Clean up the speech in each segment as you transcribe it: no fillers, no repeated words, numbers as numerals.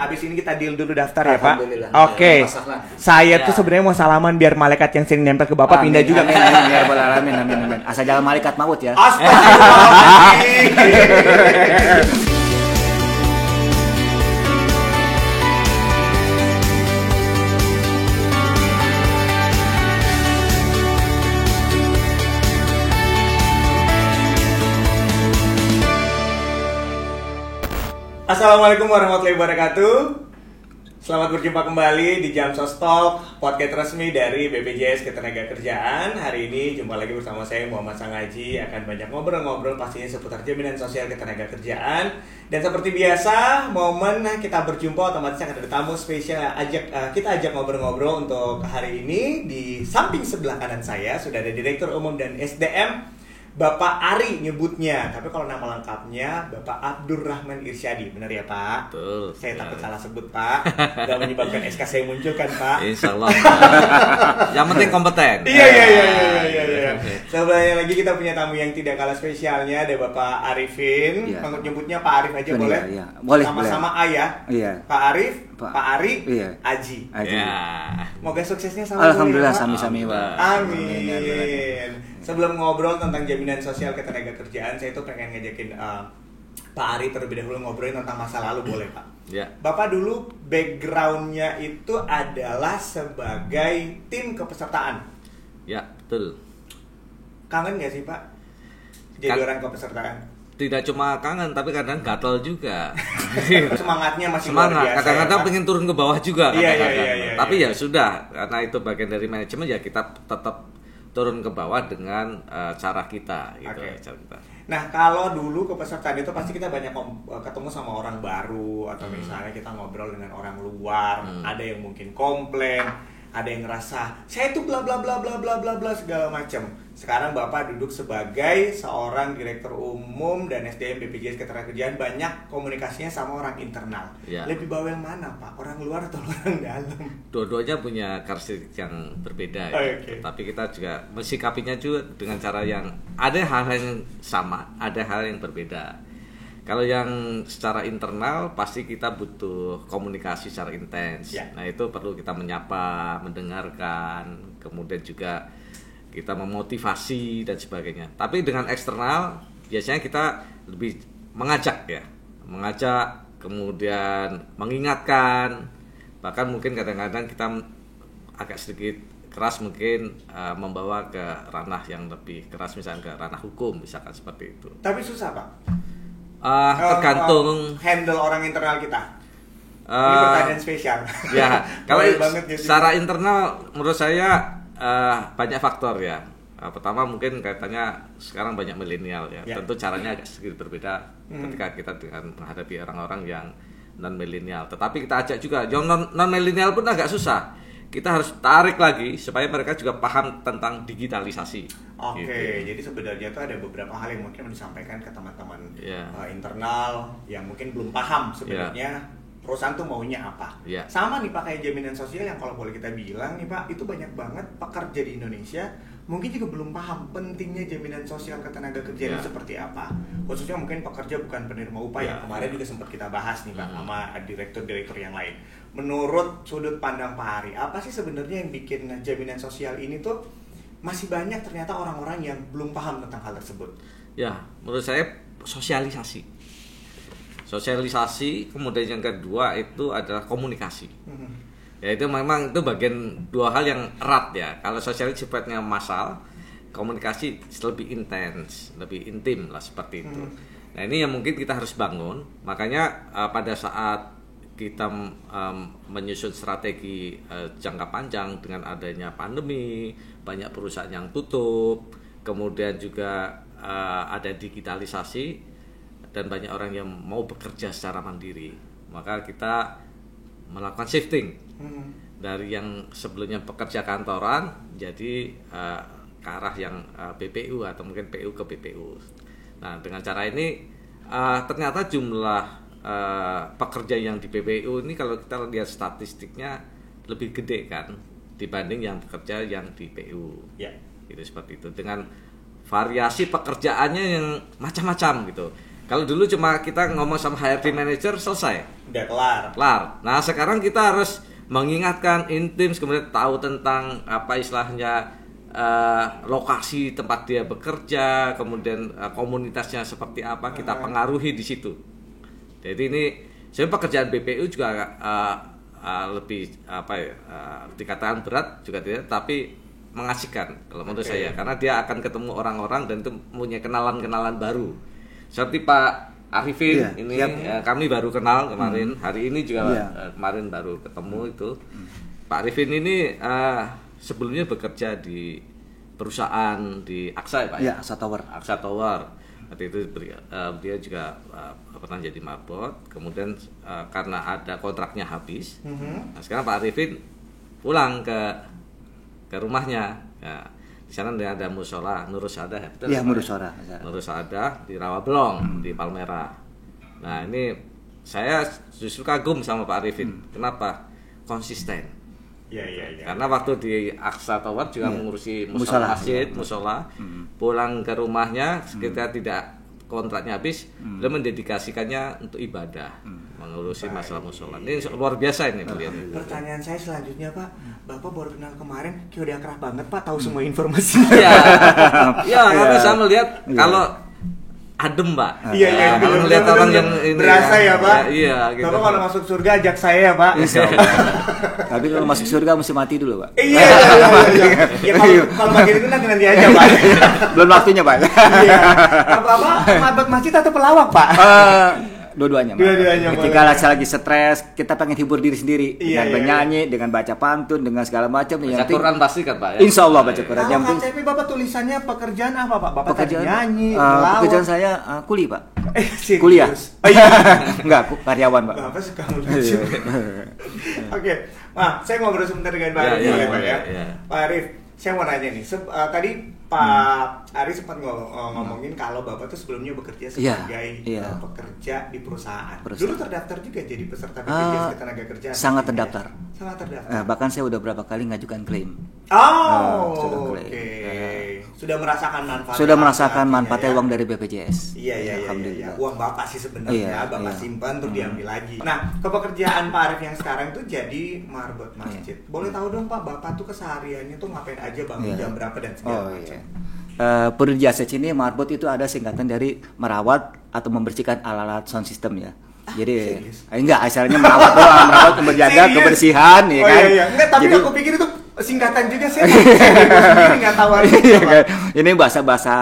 Abis ini kita deal dulu daftar ya Pak. Oke. Saya tuh sebenarnya mau salaman biar malaikat yang sering nempel ke Bapak pindah juga. Amin. Asal jangan malaikat maut ya. Astagfirullahaladzim. Assalamualaikum warahmatullahi wabarakatuh. Selamat berjumpa kembali di Jam Sostalk, podcast resmi dari BPJS Ketenagakerjaan. Hari ini jumpa lagi bersama saya Muhammad Sangaji. Akan banyak ngobrol-ngobrol pastinya seputar jaminan sosial ketenagakerjaan. Dan seperti biasa, momen kita berjumpa otomatis akan ada tamu spesial. Kita ajak ngobrol-ngobrol untuk hari ini. Di samping sebelah kanan saya sudah ada Direktur Umum dan SDM Bapak Ari nyebutnya, tapi kalau nama lengkapnya Bapak Abdurrahman Irsyadi, benar ya Pak? Betul. Saya takut salah sebut Pak, gak menyebabkan SK saya muncul kan Pak? Insya Allah. Yang penting kompeten. Iya. Sebelahnya lagi kita punya tamu yang tidak kalah spesialnya, ada Bapak Arifin. Iya. Nyebutnya Pak Arif aja boleh? Iya. Boleh. Sama A ya? Iya. Pak Arif, Pak Ari, Iya. Aji. Ya. Moga suksesnya sama. Alhamdulillah, Pak. sami-sami Pak. Amin. Sebelum ngobrol tentang jaminan sosial ketenagakerjaan, saya tuh pengen ngajakin Pak Ari terlebih dahulu ngobrolin tentang masa lalu, boleh Pak? Ya. Bapak dulu backgroundnya itu adalah sebagai tim kepesertaan. Ya, betul. Kangen nggak sih Pak jadi orang kepesertaan? Tidak cuma kangen, tapi kadang gatel juga. Semangatnya masih luar Semangat. biasa. Kadang-kadang ya, Pak? pengen turun ke bawah juga. Iya. Tapi ya sudah, karena itu bagian dari manajemen ya kita tetap turun ke bawah dengan cara kita gitu. Oke. Cara kita. Nah, kalau dulu kepesertaan itu pasti kita banyak ketemu sama orang baru atau misalnya kita ngobrol dengan orang luar, ada yang mungkin komplain, ada yang ngerasa saya itu bla bla bla bla bla bla bla segala macam. Sekarang Bapak duduk sebagai seorang Direktur Umum dan SDM BPJS Ketenagakerjaan, banyak komunikasinya sama orang internal. Ya. Lebih bawel mana Pak? Orang luar atau orang dalam? Dua-duanya punya karakteristik yang berbeda ya. Oke. Tapi kita juga mensikapinya juga dengan cara yang ada hal yang sama, ada hal yang berbeda. Kalau yang secara internal pasti kita butuh komunikasi secara intens. Ya. Nah, itu perlu kita menyapa, mendengarkan, kemudian juga kita memotivasi dan sebagainya. Tapi dengan eksternal biasanya kita lebih mengajak ya. Mengajak, kemudian mengingatkan. Bahkan mungkin kadang-kadang kita agak sedikit keras mungkin membawa ke ranah yang lebih keras, misalnya ke ranah hukum misalkan seperti itu. Tapi susah Pak. Tergantung handle orang internal kita. Ini Uh, pertanyaan spesial. ya, kalau Boleh banget ya, secara internal menurut saya banyak faktor ya. Pertama mungkin kaitannya sekarang banyak milenial ya. Ya. Tentu caranya agak sedikit berbeda ketika kita dengan menghadapi orang-orang yang non milenial. Tetapi kita ajak juga yang non milenial pun agak susah. Kita harus tarik lagi supaya mereka juga paham tentang digitalisasi. Oke, Gitu. jadi sebenarnya itu ada beberapa hal yang mungkin disampaikan ke teman-teman Ya. internal yang mungkin belum paham sebenarnya perusahaan tuh maunya apa. Ya. Sama nih Pak, kayak jaminan sosial yang kalau boleh kita bilang nih Pak, itu banyak banget pekerja di Indonesia mungkin juga belum paham pentingnya jaminan sosial ketenagakerjaan Ya. itu seperti apa. Khususnya mungkin pekerja bukan penerima upah Ya. yang kemarin juga sempat kita bahas nih Pak sama direktur-direktur yang lain. Menurut sudut pandang Pak Hari, apa sih sebenarnya yang bikin jaminan sosial ini tuh masih banyak ternyata orang-orang yang belum paham tentang hal tersebut? Ya, menurut saya sosialisasi. Sosialisasi, kemudian yang kedua itu adalah komunikasi. Ya itu memang itu bagian dua hal yang erat ya. Kalau sosialisasi sifatnya massal, komunikasi lebih intens, lebih intim lah seperti itu. Nah ini yang mungkin kita harus bangun. Makanya pada saat kita menyusun strategi jangka panjang dengan adanya pandemi, banyak perusahaan yang tutup, kemudian juga ada digitalisasi dan banyak orang yang mau bekerja secara mandiri, maka kita melakukan shifting dari yang sebelumnya pekerja kantoran jadi ke arah yang BPU atau mungkin PU ke BPU. Nah dengan cara ini ternyata jumlah pekerja yang di BPU ini kalau kita lihat statistiknya lebih gede kan dibanding yang pekerja yang di PU. Ya. Gitu seperti itu dengan variasi pekerjaannya yang macam-macam gitu. Kalau dulu cuma kita ngomong sama HRD manager selesai. Udah kelar. Kelar. Nah, sekarang kita harus mengingatkan intim, kemudian tahu tentang apa istilahnya lokasi tempat dia bekerja, kemudian komunitasnya seperti apa, kita pengaruhi di situ. Jadi ini sebenarnya pekerjaan BPU juga lebih dikatakan berat juga tidak, tapi mengasihkan kalau menurut saya, karena dia akan ketemu orang-orang dan itu punya kenalan-kenalan baru. Seperti Pak Arifin ini kami baru kenal kemarin, hari ini juga kemarin baru ketemu itu. Pak Arifin ini sebelumnya bekerja di perusahaan di AXA ya Pak? Iya, AXA Tower. AXA Tower. Waktu itu dia juga pernah jadi marbot, kemudian karena ada kontraknya habis, nah sekarang Pak Arifin pulang ke rumahnya. Ya, di sana ada musola Nurus Sadah, Iya, Nurus Sadah. Nurus Sadah di Rawabelong di Palmera. Nah ini saya justru kagum sama Pak Arifin. Kenapa? Konsisten. Iya. Karena waktu di AXA Tower juga mengurusi musola masjid, musola. Pulang ke rumahnya ketika tidak kontraknya habis, beliau mendedikasikannya untuk ibadah, mengurusi masalah musola. Ini luar biasa ini beliau. Pertanyaan saya selanjutnya Pak, Bapak baru kenal kemarin, kayak udah akrab banget Pak, tahu semua informasi. Ya, karena saya melihat kalau adem Pak. Iya. Kalau melihat orang yang ini berasa ya Pak. Iya. Gitu. Bapak kalau masuk surga ajak saya ya Pak. Tapi kalau masuk surga mesti mati dulu Pak. Iya. Ya kalau bagian itu nanti aja Pak. Belum waktunya Pak. Iya. Bapak marbot masjid atau pelawak Pak? Dua-duanya. Ketika lagi stres, kita pengen hibur diri sendiri dengan bernyanyi, dengan baca pantun, dengan segala macam. Baca Quran pasti kan Pak ya? Insya Allah baca Quran. Kalau KTP Bapak tulisannya pekerjaan apa Pak? Bapak pekerjaan nyanyi, pekerjaan saya kuli Pak. Serius? Kuliah. Enggak, karyawan Pak. Bapak suka lucu. Oke, saya ngobrol sebentar dengan Pak Arif ya. Pak Arif, saya mau nanya nih. Tadi Pak Ari sempat ngomongin kalau Bapak tuh sebelumnya bekerja sebagai pekerja di perusahaan. Dulu terdaftar juga jadi peserta BPJS Ketenagakerjaan. Sangat terdaftar. Sangat terdaftar. Bahkan saya udah berapa kali ngajukan klaim. Oke. Sudah merasakan manfaat. Sudah merasakan manfaatnya uang dari BPJS. Iya. Alhamdulillah. Uang Bapak sih sebenarnya Bapak simpan untuk diambil lagi. Nah, kepekerjaan Pak Arif yang sekarang tuh jadi marbot masjid. Boleh tahu dong Pak, Bapak tuh kesehariannya tuh ngapain aja, bangun jam berapa dan segala macam. Perlu di sini marbot itu ada singkatan dari merawat atau membersihkan alat-alat sound system ya. Jadi enggak, asalnya merawat doang, merawat menjaga kebersihan ya kan. Enggak, tapi jadi, aku pikir itu singkatan juga sih. Sendiri enggak tahu apa. Ini bahasa-bahasa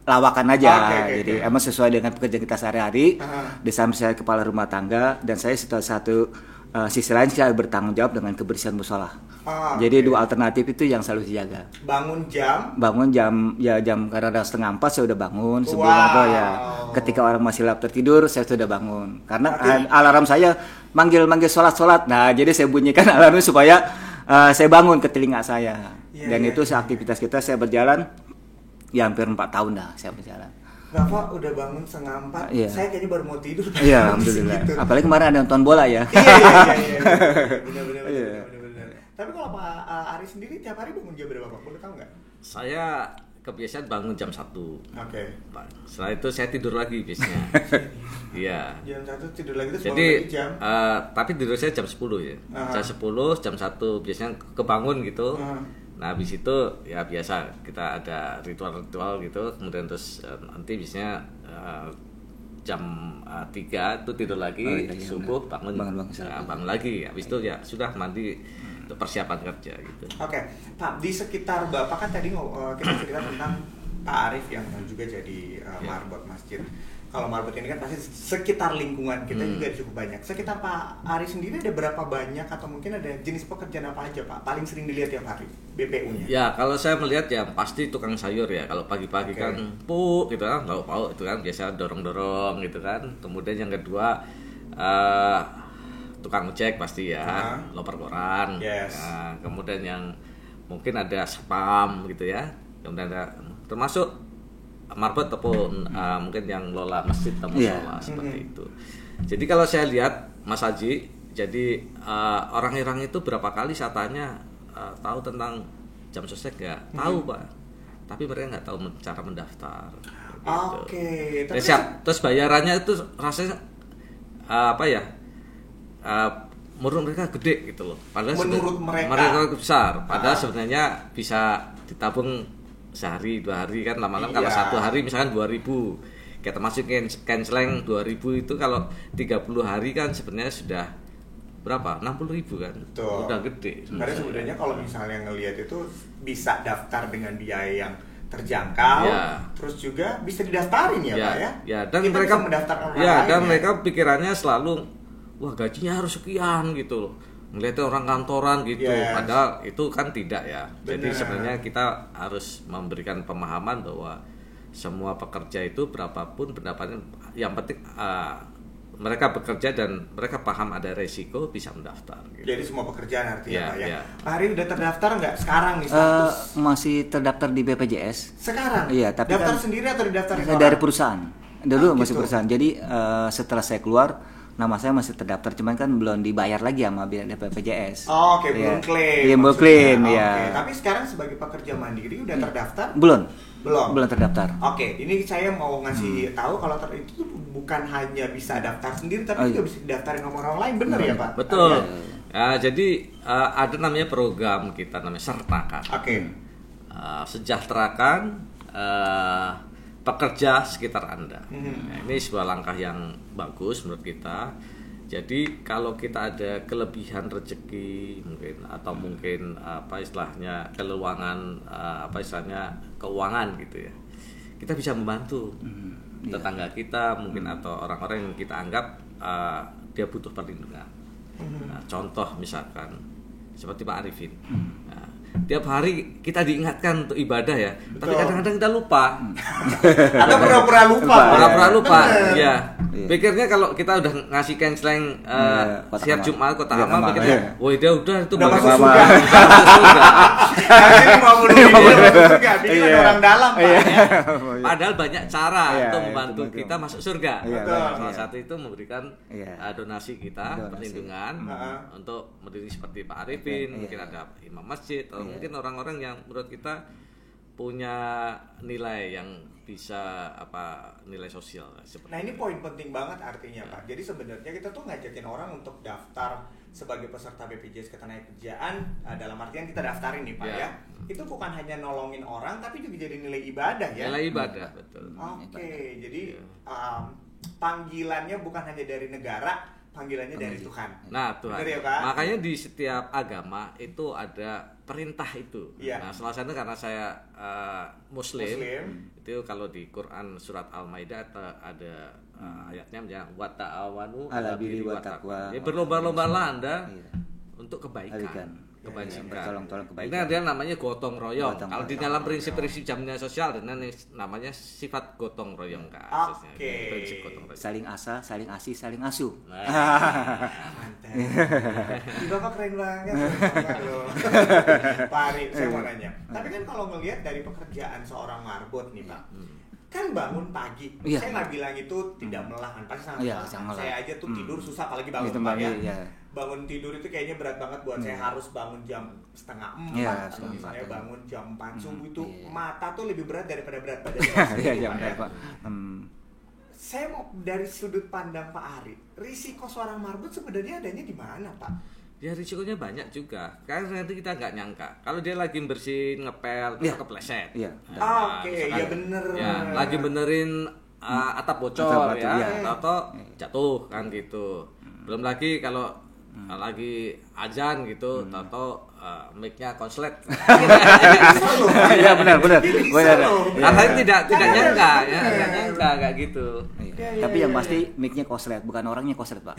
lawakan aja. Jadi emang sesuai dengan pekerjaan kita sehari-hari. Di samping saya kepala rumah tangga dan saya satu sisi lain saya bertanggung jawab dengan kebersihan musola. Jadi dua alternatif itu yang selalu dijaga. Bangun jam kadang-kadang 3:30 saya udah bangun sebelum apa ya. Ketika orang masih tertidur saya sudah bangun. Karena alarm saya manggil sholat. Nah, jadi saya bunyikan alarm supaya saya bangun ke telinga saya. Dan itu aktivitas kita saya berjalan ya hampir 4 tahun dah saya berjalan. Bapak udah bangun 3:30, saya kayaknya baru mau tidur. Iya, alhamdulillah. Gitu. Apalagi kemarin ada nonton bola ya. Iya. Benar. Tapi kalau Pak Ari sendiri tiap hari bangun jam berapa Pak? Boleh tahu nggak? Saya kebiasaan bangun jam 1. Oke. Setelah itu saya tidur lagi biasanya. Iya. Jam 1 tidur lagi itu jadi jam. Tapi tidur saya jam 10 ya. Jam 10, jam 1 biasanya kebangun gitu. Nah habis itu ya biasa kita ada ritual gitu, kemudian terus nanti biasanya jam 3 itu tidur lagi, subuh bangun lagi, habis itu ya sudah mandi untuk persiapan kerja gitu. Oke, Pak, di sekitar Bapak kan tadi kita cerita tentang Pak Arif yang juga jadi marbot masjid. Kalau marbot ini kan pasti sekitar lingkungan kita juga cukup banyak. Sekitar Pak Ari sendiri ada berapa banyak atau mungkin ada jenis pekerjaan apa aja Pak? Paling sering dilihat tiap hari BPU-nya? Ya kalau saya melihat ya pasti tukang sayur ya. Kalau pagi-pagi kan gitu kan, lauk-pauk itu kan biasa dorong-dorong gitu kan. Kemudian yang kedua tukang ojek pasti ya, loper koran. Nah, kemudian yang mungkin ada spam gitu ya. Kemudian ada termasuk marbot ataupun mungkin yang lola masjid atau musola seperti itu. Jadi kalau saya lihat Mas Haji, jadi orang-orang itu berapa kali saya tanya tahu tentang jam sostek nggak? Tahu Pak, tapi mereka nggak tahu cara mendaftar. Oke. Ya, siap. Terus bayarannya itu rasanya menurut mereka gede gitu loh. Padahal menurut mereka besar. Padahal sebenarnya bisa ditabung sehari 2 hari kan lama-lama. Kalau 1 hari misalkan 2.000, kita masukin canceling 2.000 itu kalau 30 hari kan sebenarnya sudah berapa? 60.000 kan. Betul. Udah gede. Karena sebenarnya kalau misalnya ngelihat itu bisa daftar dengan biaya yang terjangkau, terus juga bisa didaftarin ya Pak ya. Ya, dan kita mereka bisa mendaftarkan orang ya, lain, dan mereka pikirannya selalu wah gajinya harus sekian gitu loh. Melihatnya orang kantoran gitu, padahal itu kan tidak ya. Bener. Jadi sebenarnya kita harus memberikan pemahaman bahwa semua pekerja itu berapapun pendapatnya, yang penting mereka bekerja dan mereka paham ada resiko bisa mendaftar. Gitu. Jadi semua pekerjaan artinya Pak ya. Ya. Pak Ari udah terdaftar nggak sekarang nih status? Masih terdaftar di BPJS. Sekarang? Iya, tapi daftar kan sendiri atau didaftarin saya orang? dari perusahaan. Dulu masih gitu. perusahaan. Jadi setelah saya keluar, nama saya masih terdaftar, cuman kan belum dibayar lagi sama BPJS. Oh, oke, belum klaim. Iya, belum klaim, Oke. ya. Tapi sekarang sebagai pekerja mandiri udah terdaftar? Belum Belum terdaftar. Oke, ini saya mau ngasih tahu kalau itu bukan hanya bisa daftar sendiri, tapi juga bisa didaftarin sama orang lain, bener ya Pak? Betul. Jadi ada namanya program kita namanya Sertakan. Oke. Sejahterakan pekerja sekitar Anda. Nah, ini sebuah langkah yang bagus menurut kita. Jadi kalau kita ada kelebihan rezeki mungkin atau mungkin keuangan gitu ya, kita bisa membantu tetangga kita mungkin atau orang-orang yang kita anggap dia butuh perlindungan. Nah, contoh misalkan seperti Pak Arifin. Nah, tiap hari kita diingatkan untuk ibadah ya, tapi kadang-kadang kita lupa. Atau pura-pura lupa. Pura-pura lupa. Ya. Pikirnya kalau kita udah ngasih canceling siap Jumat kota amal, pikirnya, wah dia udah itu udah masuk surga. Nanti 50.000 masuk surga, bikin ada orang dalam Pak ya. Padahal banyak cara untuk Iya, membantu betul. kita masuk surga. Betul. Salah satu itu memberikan donasi kita, Donasi. perlindungan untuk berdiri seperti Pak Arifin, mungkin ada imam masjid atau mungkin orang-orang yang menurut kita punya nilai yang bisa nilai sosial seperti. Nah, ini poin penting banget artinya Pak. Jadi sebenarnya kita tuh ngajakin orang untuk daftar sebagai peserta BPJS Ketenagakerjaan, dalam artian kita daftarin nih Pak ya. Itu bukan hanya nolongin orang tapi juga jadi nilai ibadah ya. Nilai ibadah, betul. Oke, jadi panggilannya bukan hanya dari negara, panggilannya dari Tuhan. Nah, Tuhan. Benar ya, Pak? Makanya di setiap agama itu ada perintah itu. Iya. Nah, salah satu karena saya Muslim, itu kalau di Quran surat Al-Maidah ada ayatnya wa ta'awanu 'alal birri wat taqwa. Ya, berlomba-lombalah Anda untuk kebaikan. Bertolong-tolong kebaikan. Ini ada namanya gotong royong. Gotong Kalau di royong. dalam prinsip-prinsip jaminan sosial ada namanya sifat gotong royong kasusnya. Oke. Prinsip gotong royong. Saling asa, saling asih, saling asuh. Mantap. Di Bapak keren banget. Pak Ari, saya mau nanya. Tapi kan kalau ngelihat dari pekerjaan seorang marbot nih Pak, kan bangun pagi. Iya. Saya nggak bilang itu tidak melelahkan, pasti sangat Iya, melelahkan. sangat Saya aja tuh tidur susah, apalagi bangun Gitu, Pak ya. iya. Bangun tidur itu kayaknya berat banget buat saya, harus bangun jam 3:30 Iya, atau setengah misalnya empat, bangun jam 4 subuh itu iya. mata tuh lebih berat daripada berat badan. Iya, Pak, benar, ya. Pak. Saya mau dari sudut pandang Pak Ari, risiko seorang marbot sebenarnya adanya di mana Pak? Ya risikonya banyak juga, karena nanti kita nggak nyangka kalau dia lagi bersihin ngepel terus kepleset. Iya. Oke, misalkan, ya bener. Ya, lagi benerin atap bocor Atap batu, ya, ya. atau jatuh kan gitu. Belum lagi kalau lagi ajan gitu, atau mic-nya konslet. Iya, benar. Karena tidak nyangka ya, nggak nyangka kayak gitu. Tapi yang pasti mic-nya koslet, bukan orangnya koslet, Pak.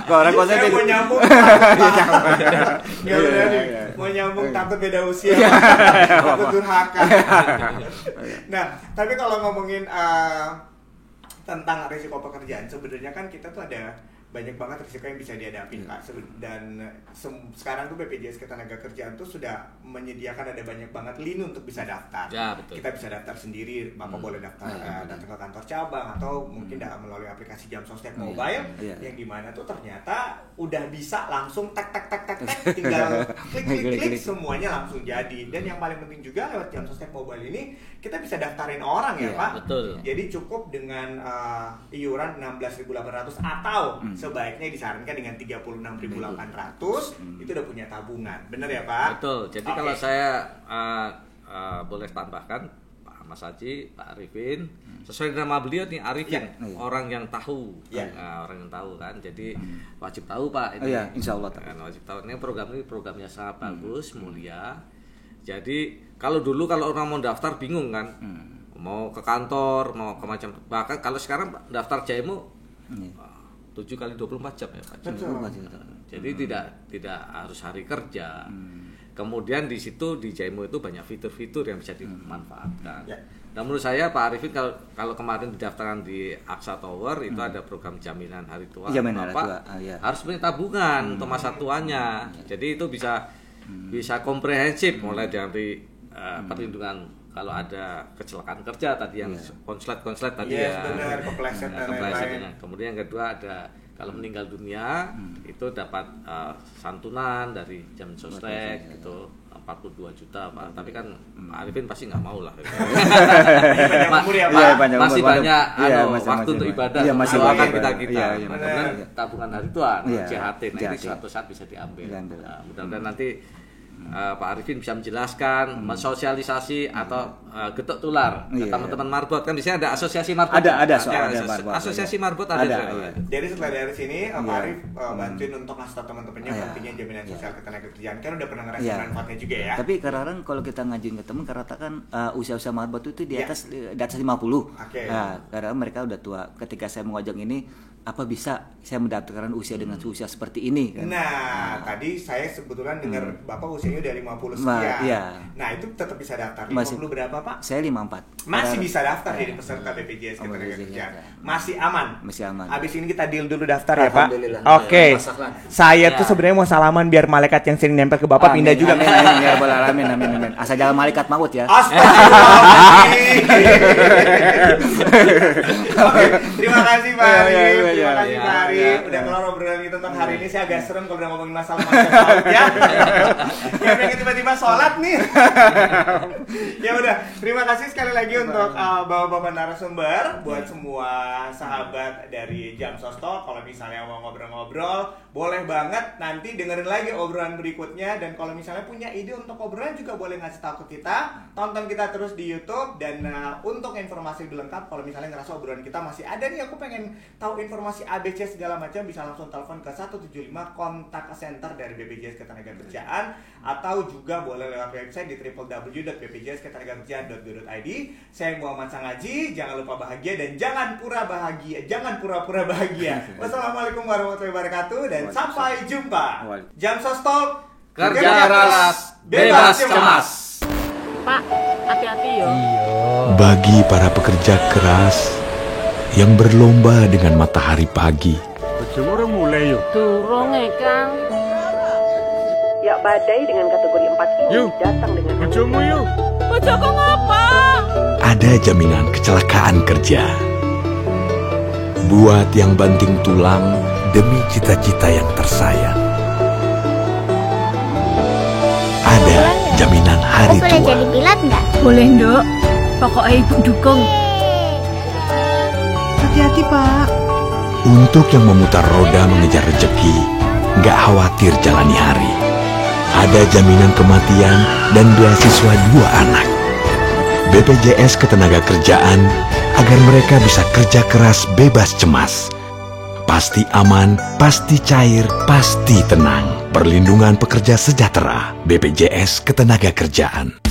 Kalau orang koslet Saya itu mau nyambung. Mau nyambung takut beda usia. Takut durhaka. Nah, tapi kalau ngomongin tentang risiko pekerjaan, sebenarnya kan kita tuh ada banyak banget risiko yang bisa dihadapi Kak. Dan sekarang tuh BPJS Ketenagakerjaan tuh sudah menyediakan ada banyak banget lini untuk bisa daftar. Ya, betul. Kita bisa daftar sendiri, Bapak boleh daftar datang ke kantor cabang atau mungkin melalui aplikasi Jam Sostek Mobile yang dimana tuh ternyata udah bisa langsung tek tinggal klik semuanya langsung jadi. Dan yang paling penting juga lewat Jam Sostek Mobile ini kita bisa daftarin orang ya Pak. Betul. Jadi cukup dengan iuran 16.800 atau sebaiknya disarankan dengan 36.800 itu udah punya tabungan. Bener ya Pak? Betul. Jadi kalau saya boleh tambahkan Pak Mas Haji, Pak Arifin, sesuai nama beliau nih Arifin, orang yang tahu, orang yang tahu kan. Jadi wajib tahu Pak ini. Insya Allah. Kan, wajib tahu. Ini programnya sangat bagus, mulia. Jadi kalau dulu kalau orang mau daftar bingung kan, mau ke kantor, mau ke macam, bahkan kalau sekarang daftar JMO 7 kali 24 jam ya Pak. Jadi tidak harus hari kerja. Kemudian di situ di JMO itu banyak fitur-fitur yang bisa dimanfaatkan. Dan menurut saya Pak Arifin kalau kemarin didaftarkan di Aksa Tower itu ada program jaminan hari tua. Bapak harus punya tabungan untuk masa tuanya. Jadi itu bisa komprehensif mulai dari perlindungan kalau ada kecelakaan kerja tadi yang konslet tadi benar, kepleset dan lain-lain. Kemudian yang kedua ada kalau meninggal dunia itu dapat santunan dari Jam Sostek gitu 42 juta Pak. Tapi kan Pak Arifin pasti nggak mau lah. Masih banyak waktu untuk ibadah. Doakan kita. Kemudian tabungan hari tua JHT nanti suatu saat bisa diambil. Mudah-mudahan nanti Pak Arifin bisa menjelaskan, mensosialisasi atau getuk tular ke teman-teman marbot kan di sini ada asosiasi marbot. Ada asosiasi marbot ada. Jadi setelah dari sini Pak Arif bantuin untuk ngasih tahu teman-temannya pentingnya jaminan sosial ketenagakerjaan kan udah pernah ngerasain manfaatnya juga ya. Tapi kadang-kadang kalau kita ngajuin ke teman karena kan usia-usia marbot itu di atas 50. Nah, karena mereka udah tua. Ketika saya mengajak ini apa bisa saya mendaftarkan usia dengan usia seperti ini kan? Nah, tadi saya sebetulnya dengar Bapak usianya udah 50 sekian. Nah, itu tetap bisa daftar. 50 berapa, Pak? Saya 54. Masih bisa daftar jadi peserta BPJS Ketenagakerjaan. Masih aman. Habis ini kita deal dulu daftar ya, Pak. Oke. Saya tuh sebenarnya mau salaman biar malaikat yang sering nempel ke Bapak pindah juga. Amin. Asal jangan malaikat maut ya. Astagfirullahaladzim. Oke, terima kasih Pak Arif. Terima kasih Pak Arif. Udah kelar obrolan kita tentang hari ini. Saya agak serem kalau udah ngomongin masalah maut ya. Ya pengen tiba-tiba sholat nih. Ya udah, terima kasih sekali lagi untuk bapak-bapak narasumber. Buat semua sahabat dari Jam Sostok, kalau misalnya mau ngobrol-ngobrol, boleh banget nanti dengerin lagi obrolan berikutnya. Dan kalau misalnya punya ide untuk obrolan juga boleh ngasih tahu ke kita. Tonton kita terus di YouTube. Dan untuk informasi lebih lengkap, kalau misalnya ngerasa obrolan kita masih ada nih, aku pengen tahu informasi ABC segala macam, bisa langsung telepon ke 175 kontak center dari BPJS Ketenagakerjaan, atau juga boleh lewat website di www.bpjsketenagakerjaan.go.id. Saya Muhammad Sangaji, jangan lupa bahagia dan jangan pura-pura bahagia. Wassalamualaikum warahmatullahi wabarakatuh dan sampai jumpa. Jam Sostok, kerja keras, bebas cemas. Pak, hati-hati yo. Bagi para pekerja keras yang berlomba dengan matahari pagi, Bojomu mulai yuk. Durung Kang. Ya badai dengan kategori 4 ini datang dengan Bojomu yuk. Bojoku ngapa? ada jaminan kecelakaan kerja. Buat yang banting tulang demi cita-cita yang tersayang. Ada jaminan hari Aku boleh tua. jadi pilot nggak? Boleh, Nduk. Pokoknya Ibu dukung. hati-hati Pak. Untuk yang memutar roda mengejar rezeki, nggak khawatir jalani hari. Ada jaminan kematian dan beasiswa 2 anak. BPJS Ketenagakerjaan agar mereka bisa kerja keras bebas cemas. Pasti aman, pasti cair, pasti tenang. Perlindungan pekerja sejahtera. BPJS Ketenagakerjaan.